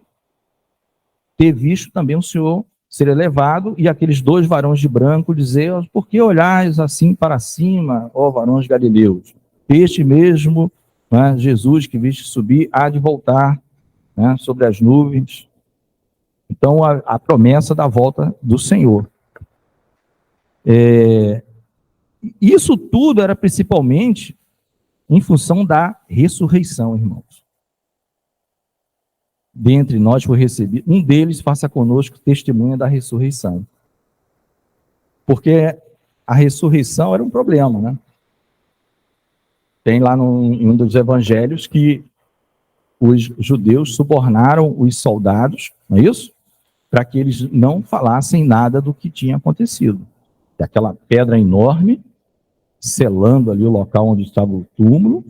ter visto também o Senhor ser elevado e aqueles 2 varões de branco dizer: por que olhais assim para cima, ó varões galileus? Este mesmo, né, Jesus que viste subir há de voltar, né, sobre as nuvens. Então, a promessa da volta do Senhor. Isso tudo era principalmente em função da ressurreição, irmãos. Dentre nós foi recebido, um deles faça conosco testemunha da ressurreição. Porque a ressurreição era um problema, né? Tem lá em um dos evangelhos que os judeus subornaram os soldados, não é isso? Para que eles não falassem nada do que tinha acontecido. Aquela pedra enorme, selando ali o local onde estava o túmulo,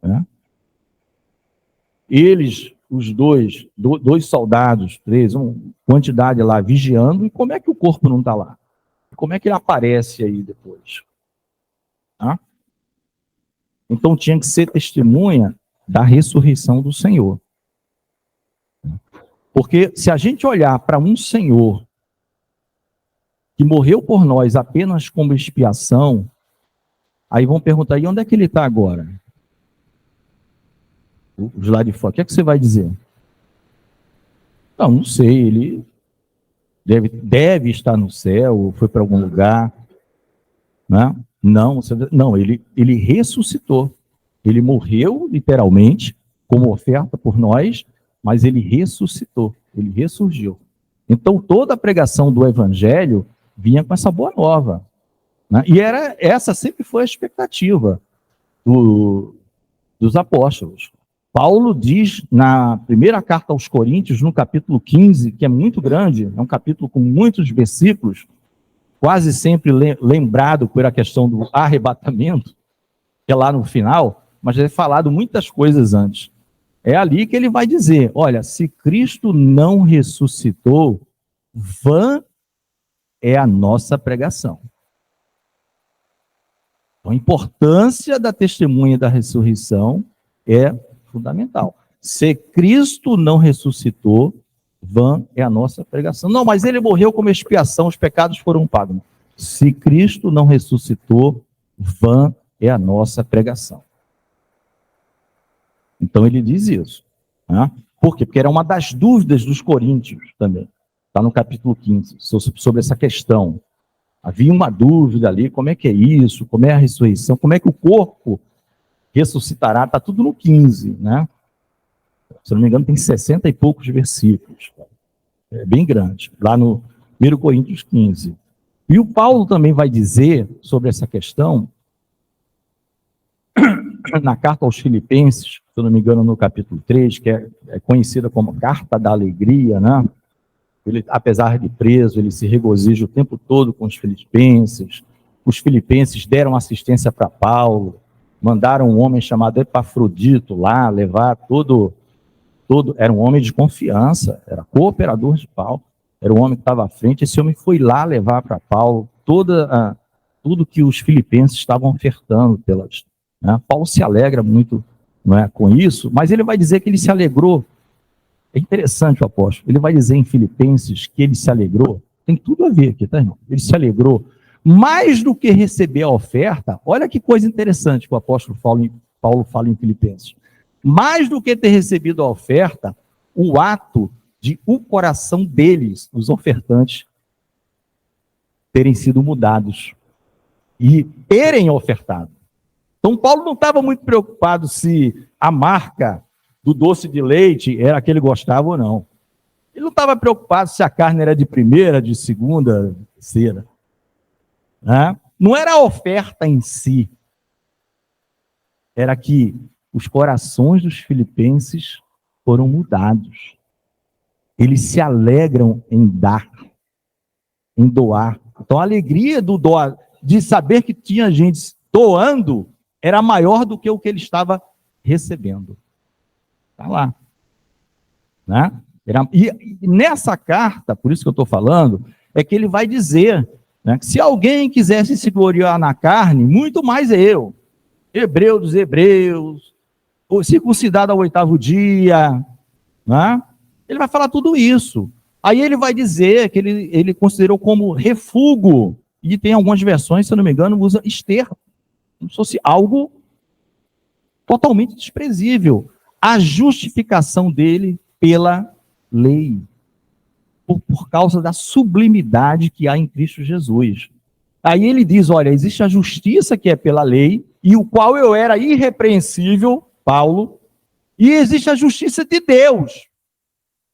né? Eles, os dois soldados, 3, uma quantidade lá vigiando, e como é que o corpo não está lá? Como é que ele aparece aí depois? Tá? Então tinha que ser testemunha da ressurreição do Senhor. Porque se a gente olhar para um Senhor que morreu por nós apenas como expiação, aí vão perguntar: e onde é que ele está agora? Os lá de fora, o que é que você vai dizer? Não sei, ele deve estar no céu, ou foi para algum lugar, né? Não, ele ressuscitou. Ele morreu, literalmente, como oferta por nós, mas ele ressuscitou, ele ressurgiu. Então, toda a pregação do Evangelho vinha com essa boa nova. Né? E essa sempre foi a expectativa dos apóstolos. Paulo diz na primeira carta aos Coríntios, no capítulo 15, que é muito grande, é um capítulo com muitos versículos, quase sempre lembrado por a questão do arrebatamento, que é lá no final, mas é falado muitas coisas antes. É ali que ele vai dizer: olha, se Cristo não ressuscitou, vã é a nossa pregação. Então, a importância da testemunha da ressurreição é fundamental. Se Cristo não ressuscitou, vã é a nossa pregação. Não, mas ele morreu como expiação, os pecados foram pagos. Se Cristo não ressuscitou, vã é a nossa pregação. Então ele diz isso. Né? Por quê? Porque era uma das dúvidas dos coríntios também. Está no capítulo 15, sobre essa questão. Havia uma dúvida ali: como é que é isso? Como é a ressurreição? Como é que o corpo ressuscitará? Está tudo no 15, né? Se não me engano, tem 60 e poucos versículos. É bem grande, lá no 1 Coríntios 15. E o Paulo também vai dizer sobre essa questão na carta aos Filipenses, se eu não me engano, no capítulo 3, que é conhecida como Carta da Alegria, né? Ele, apesar de preso, ele se regozija o tempo todo com os filipenses. Os filipenses deram assistência para Paulo, mandaram um homem chamado Epafrodito lá levar era um homem de confiança, era cooperador de Paulo, era um homem que estava à frente. Esse homem foi lá levar para Paulo tudo que os filipenses estavam ofertando. Né? Paulo se alegra muito, não é, com isso, mas ele vai dizer que ele se alegrou. É interessante o apóstolo, ele vai dizer em Filipenses que ele se alegrou, tem tudo a ver aqui, tá, irmão? Ele se alegrou mais do que receber a oferta. Olha que coisa interessante que o apóstolo Paulo fala em Filipenses. Mais do que ter recebido a oferta, o ato de o coração deles, os ofertantes, terem sido mudados e terem ofertado. Então, Paulo não estava muito preocupado se a marca do doce de leite era que ele gostava ou não. Ele não estava preocupado se a carne era de primeira, de segunda, terceira. Né? Não era a oferta em si. Era que os corações dos filipenses foram mudados. Eles se alegram em dar, em doar. Então a alegria do doar, de saber que tinha gente doando, era maior do que o que ele estava recebendo. Está lá. Né? E nessa carta, por isso que eu estou falando, é que ele vai dizer, né, que se alguém quisesse se gloriar na carne, muito mais eu. Hebreu dos hebreus, circuncidado ao 8º dia, né? Ele vai falar tudo isso. Aí ele vai dizer que ele considerou como refúgio, e tem algumas versões, se eu não me engano, usa esterco, como se fosse algo totalmente desprezível. A justificação dele pela lei, por causa da sublimidade que há em Cristo Jesus. Aí ele diz, olha, existe a justiça que é pela lei, e o qual eu era irrepreensível, Paulo, e existe a justiça de Deus,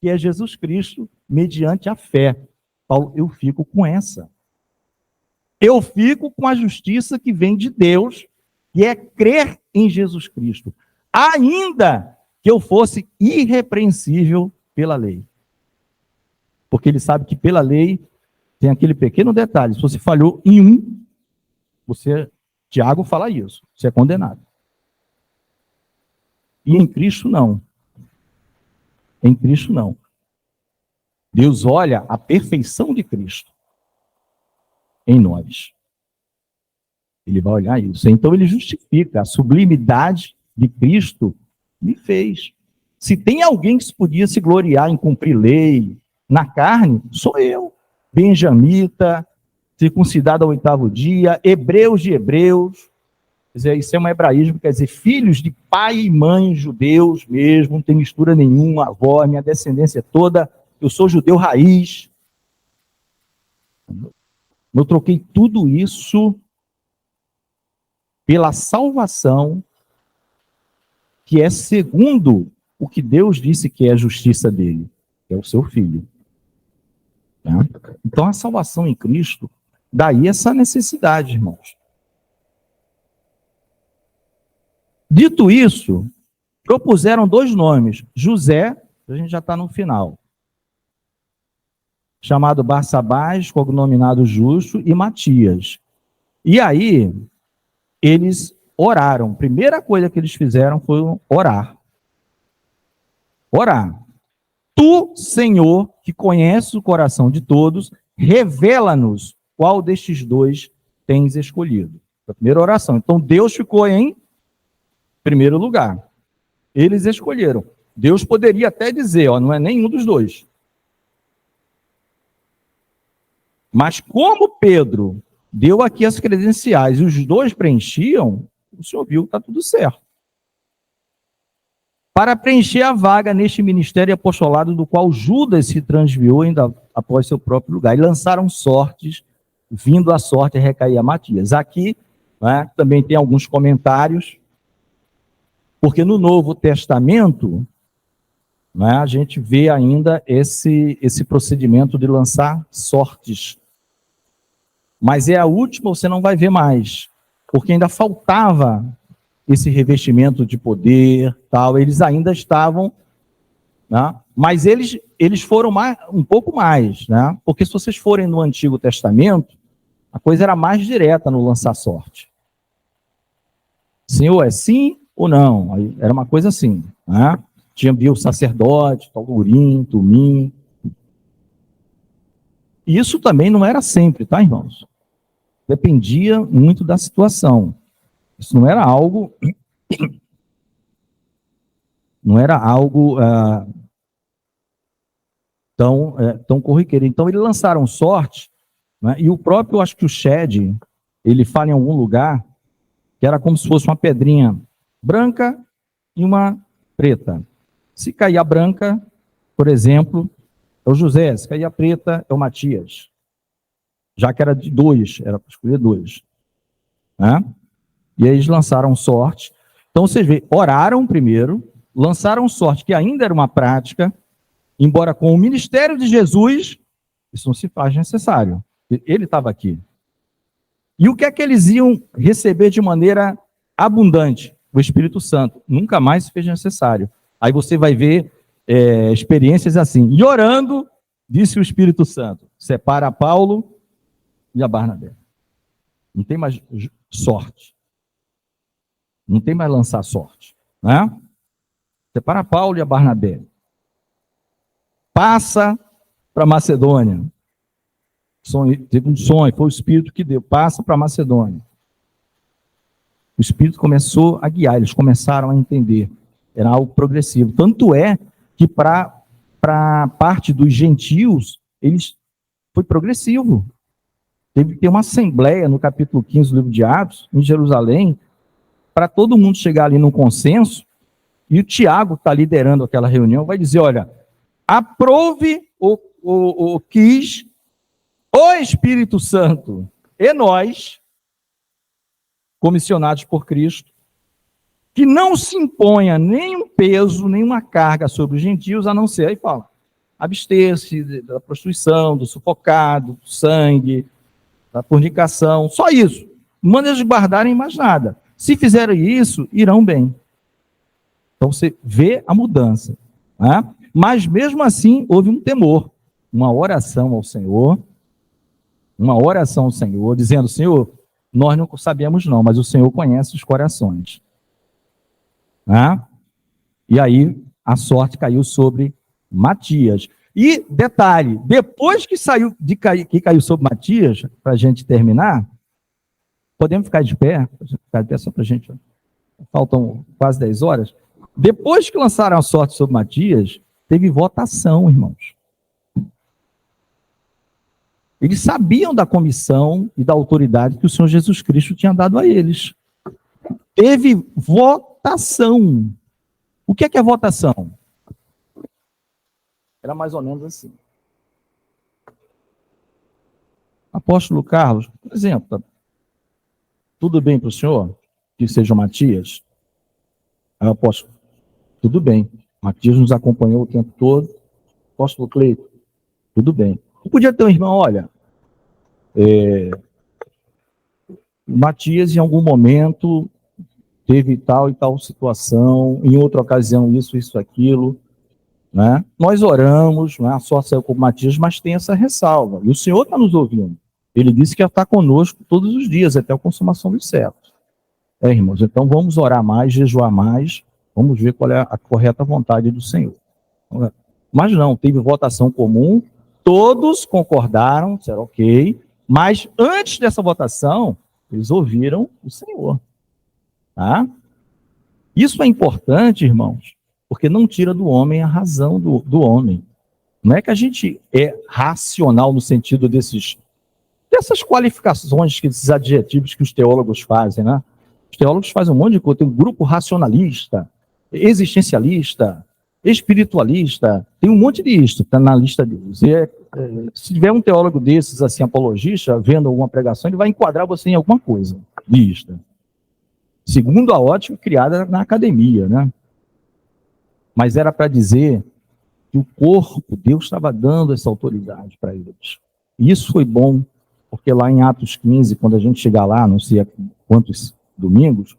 que é Jesus Cristo, mediante a fé. Paulo, eu fico com essa. Eu fico com a justiça que vem de Deus, que é crer em Jesus Cristo, ainda que eu fosse irrepreensível pela lei. Porque ele sabe que pela lei tem aquele pequeno detalhe, se você falhou em um, Tiago fala isso, você é condenado. E em Cristo não. Em Cristo não. Deus olha a perfeição de Cristo em nós. Ele vai olhar isso. Então ele justifica a sublimidade de Cristo me fez. Se tem alguém que podia se gloriar em cumprir lei na carne, sou eu. Benjamita, circuncidado ao 8º dia, hebreus de hebreus. Quer dizer, isso é um hebraísmo, quer dizer, filhos de pai e mãe judeus mesmo, não tem mistura nenhuma, avó, minha descendência toda, eu sou judeu raiz. Eu troquei tudo isso pela salvação, que é segundo o que Deus disse que é a justiça dele, que é o seu filho. Né? Então a salvação em Cristo, daí essa necessidade, irmãos. Dito isso, propuseram 2 nomes, José, a gente já está no final, chamado Barsabás, cognominado Justo, e Matias. E aí, eles oraram. Primeira coisa que eles fizeram foi orar. Orar. Tu, Senhor, que conheces o coração de todos, revela-nos qual destes 2 tens escolhido. A primeira oração. Então, Deus ficou em primeiro lugar. Eles escolheram. Deus poderia até dizer, ó, não é nenhum dos 2. Mas como Pedro deu aqui as credenciais e os 2 preenchiam, o senhor viu que está tudo certo. Para preencher a vaga neste ministério apostolado do qual Judas se transviou ainda após seu próprio lugar. E lançaram sortes, vindo a sorte a recair a Matias. Aqui, né, também tem alguns comentários, porque no Novo Testamento, né, a gente vê ainda esse procedimento de lançar sortes. Mas é a última, você não vai ver mais, porque ainda faltava esse revestimento de poder, tal. Eles ainda estavam, né, mas eles foram um pouco mais, né, porque se vocês forem no Antigo Testamento, a coisa era mais direta no lançar sorte. Senhor, é sim ou não? Aí era uma coisa assim, né? Tinha o sacerdote, Urim, Tumim. E isso também não era sempre, tá, irmãos? Dependia muito da situação. Isso não era algo tão corriqueiro. Então, eles lançaram sorte, né? E o próprio, acho que o Shed, ele fala em algum lugar, que era como se fosse uma pedrinha branca e uma preta. Se cair a branca, por exemplo, é o José. Se cair a preta, é o Matias. Já que era de 2, era para escolher 2. Né? E aí eles lançaram sorte. Então, vocês veem, oraram primeiro, lançaram sorte, que ainda era uma prática, embora com o ministério de Jesus, isso não se faz necessário. Ele estava aqui. E o que é que eles iam receber de maneira abundante? O Espírito Santo. Nunca mais se fez necessário. Aí você vai ver experiências assim. E orando, disse o Espírito Santo, separa a Paulo e a Barnabé. Não tem mais sorte. Não tem mais lançar sorte. Né? Separa a Paulo e a Barnabé. Passa para Macedônia. Teve um sonho, foi o Espírito que deu. Passa para Macedônia. O Espírito começou a guiar, eles começaram a entender. Era algo progressivo. Tanto é que para a parte dos gentios, foi progressivo. Teve que ter uma assembleia no capítulo 15 do livro de Atos, em Jerusalém, para todo mundo chegar ali num consenso, e o Tiago, que está liderando aquela reunião, vai dizer, olha, aprove o quis o Espírito Santo e nós, comissionados por Cristo, que não se imponha nenhum peso, nenhuma carga sobre os gentios, a não ser, aí fala, abster-se da prostituição, do sufocado, do sangue, da fornicação, só isso. Não manda eles guardarem mais nada. Se fizerem isso, irão bem. Então você vê a mudança. Né? Mas mesmo assim, houve um temor, uma oração ao Senhor, dizendo, Senhor, nós não sabemos não, mas o Senhor conhece os corações. Né? E aí a sorte caiu sobre Matias. E detalhe, depois que caiu sobre Matias, para a gente terminar, podemos ficar de pé só para a gente, faltam quase 10 horas. Depois que lançaram a sorte sobre Matias, teve votação, irmãos. Eles sabiam da comissão e da autoridade que o Senhor Jesus Cristo tinha dado a eles. Teve votação. O que é votação? Era mais ou menos assim. Apóstolo Carlos, por exemplo, tudo bem para o senhor que seja o Matias? Aí o apóstolo, tudo bem. Matias nos acompanhou o tempo todo. Apóstolo Cleito, tudo bem. Eu podia ter um irmão, olha, Matias em algum momento teve tal e tal situação, em outra ocasião isso, aquilo, né? Nós oramos, né? A sorte saiu com o Matias, mas tem essa ressalva, e o Senhor está nos ouvindo, ele disse que ia estar conosco todos os dias, até a consumação dos séculos. Irmãos, então vamos orar mais, jejuar mais, vamos ver qual é a correta vontade do Senhor. Mas não, teve votação comum, todos concordaram, disseram ok, mas antes dessa votação, eles ouviram o Senhor. Tá? Isso é importante, irmãos, porque não tira do homem a razão do homem. Não é que a gente é racional no sentido dessas qualificações, desses adjetivos que os teólogos fazem, né? Os teólogos fazem um monte de coisa, tem um grupo racionalista, existencialista, espiritualista, tem um monte de isto, está na lista deles. Se tiver um teólogo desses, assim, apologista, vendo alguma pregação, ele vai enquadrar você em alguma coisa disto. Segundo a ótica criada na academia, né? Mas era para dizer que o corpo, Deus estava dando essa autoridade para eles. E isso foi bom, porque lá em Atos 15, quando a gente chegar lá, não sei quantos domingos,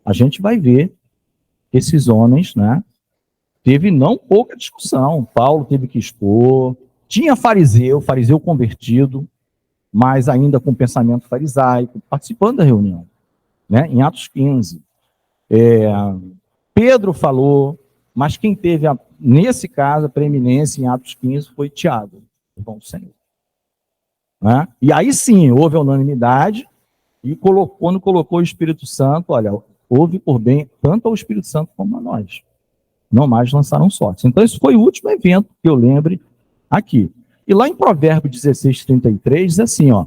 a gente vai ver que esses homens, né? Teve não pouca discussão. Paulo teve que expor. Tinha fariseu convertido, mas ainda com pensamento farisaico, participando da reunião. Né? Em Atos 15. Pedro falou, mas quem teve, nesse caso, a preeminência em Atos 15 foi Tiago, irmão do Senhor. Né? E aí sim, houve a unanimidade, e quando colocou o Espírito Santo, olha, houve por bem tanto ao Espírito Santo como a nós. Não mais lançaram sortes. Então, esse foi o último evento que eu lembre aqui. E lá em Provérbios 16:33, diz assim, ó,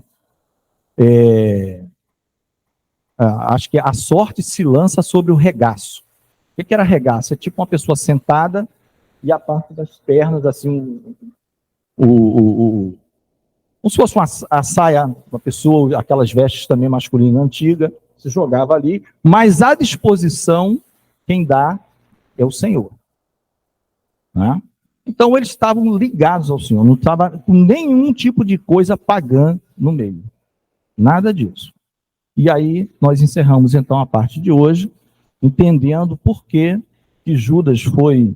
acho que a sorte se lança sobre o regaço. O que era regaço? É tipo uma pessoa sentada e a parte das pernas, assim, como se fosse a saia, uma pessoa, aquelas vestes também masculinas antigas, se jogava ali, mas à disposição, quem dá é o Senhor. Né? Então, eles estavam ligados ao Senhor, não estava com nenhum tipo de coisa pagã no meio. Nada disso. E aí, nós encerramos, então, a parte de hoje, entendendo por que Judas foi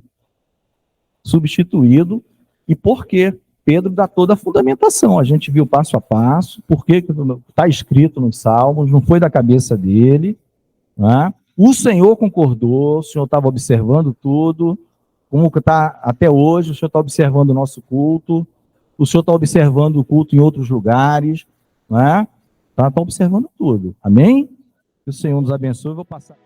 substituído e por que Pedro dá toda a fundamentação. A gente viu passo a passo, porque está escrito nos Salmos, não foi da cabeça dele. Né? O Senhor concordou, o Senhor estava observando tudo, como está até hoje, o Senhor está observando o nosso culto, o Senhor está observando o culto em outros lugares, né? Está observando tudo. Amém? Que o Senhor nos abençoe. Eu vou passar.